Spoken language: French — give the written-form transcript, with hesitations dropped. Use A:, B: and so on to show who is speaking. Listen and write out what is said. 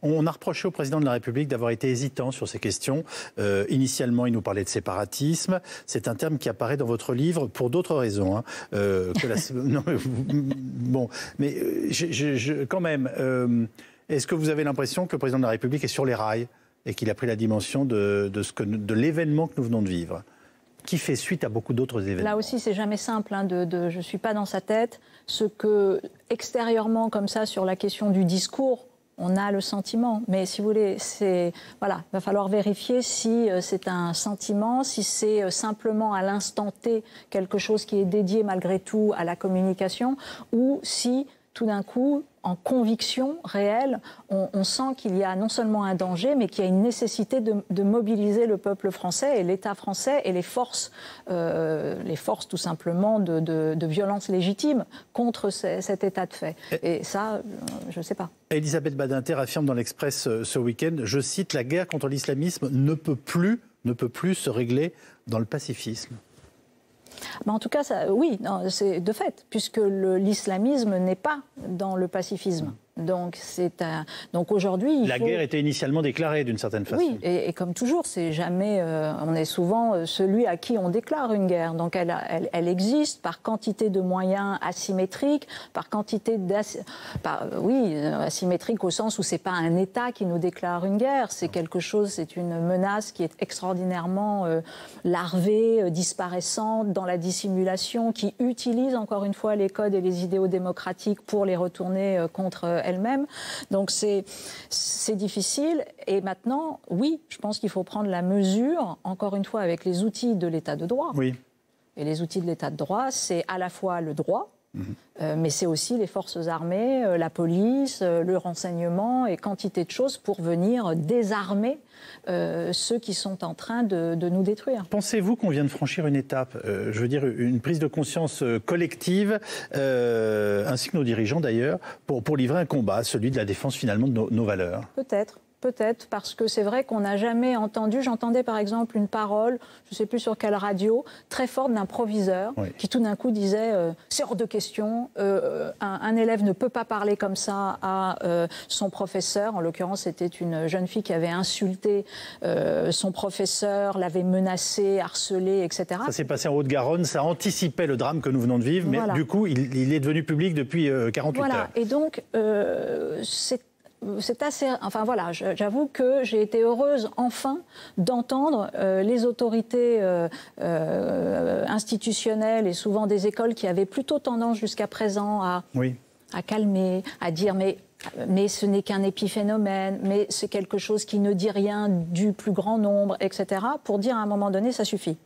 A: On a reproché au président de la République d'avoir été hésitant sur ces questions. Initialement, il nous parlait de séparatisme. C'est un terme qui apparaît dans votre livre pour d'autres raisons. Hein, non, bon, mais quand même, est-ce que vous avez l'impression que le président de la République est sur les rails et qu'il a pris la dimension de l'événement que nous venons de vivre, qui fait suite à beaucoup d'autres événements?
B: Là aussi, c'est jamais simple. Je ne suis pas dans sa tête. Ce que, extérieurement, comme ça, sur la question du discours, on a le sentiment. Mais si vous voulez, voilà, il va falloir vérifier si c'est un sentiment, si c'est simplement à l'instant T quelque chose qui est dédié malgré tout à la communication, ou si, tout d'un coup, en conviction réelle, on sent qu'il y a non seulement un danger, mais qu'il y a une nécessité de mobiliser le peuple français et l'État français et les forces tout simplement de violence légitime contre cet état de fait. Et ça, je ne sais pas.
A: Elisabeth Badinter affirme dans l'Express ce week-end, je cite, « La guerre contre l'islamisme ne peut plus se régler dans le pacifisme ».
B: Mais en tout cas, oui, c'est de fait, puisque l'islamisme n'est pas dans le pacifisme. Donc aujourd'hui,
A: la guerre était initialement déclarée d'une certaine façon.
B: Oui, et comme toujours, c'est jamais. On est souvent celui à qui on déclare une guerre. Donc elle existe par quantité de moyens asymétriques, par quantité asymétrique au sens où c'est pas un État qui nous déclare une guerre. C'est quelque chose, c'est une menace qui est extraordinairement larvée, disparaissante dans la dissimulation, qui utilise encore une fois les codes et les idéaux démocratiques pour les retourner contre elle-même. Donc c'est difficile. Et maintenant, oui, je pense qu'il faut prendre la mesure, encore une fois, avec les outils de l'état de droit.
A: Oui.
B: Et les outils de l'état de droit, c'est à la fois le droit, mais c'est aussi les forces armées, la police, le renseignement et quantité de choses pour venir désarmer ceux qui sont en train de nous détruire.
A: Pensez-vous qu'on vient de franchir une étape, je veux dire une prise de conscience collective, ainsi que nos dirigeants d'ailleurs, pour livrer un combat, celui de la défense finalement de nos valeurs?
B: Peut-être, parce que c'est vrai qu'on n'a jamais entendu, j'entendais par exemple une parole, je ne sais plus sur quelle radio, très forte d'un proviseur, oui, qui tout d'un coup disait c'est hors de question, un élève ne peut pas parler comme ça à son professeur. En l'occurrence, c'était une jeune fille qui avait insulté son professeur, l'avait menacé, harcelé, etc. Ça
A: s'est passé en Haute-Garonne, ça anticipait le drame que nous venons de vivre, mais voilà, du coup, il est devenu public depuis 48 heures.
B: Et donc, c'est assez... Enfin voilà, j'avoue que j'ai été heureuse enfin d'entendre les autorités institutionnelles et souvent des écoles qui avaient plutôt tendance jusqu'à présent à calmer, à dire mais ce n'est qu'un épiphénomène, mais c'est quelque chose qui ne dit rien du plus grand nombre, etc. pour dire à un moment donné ça suffit.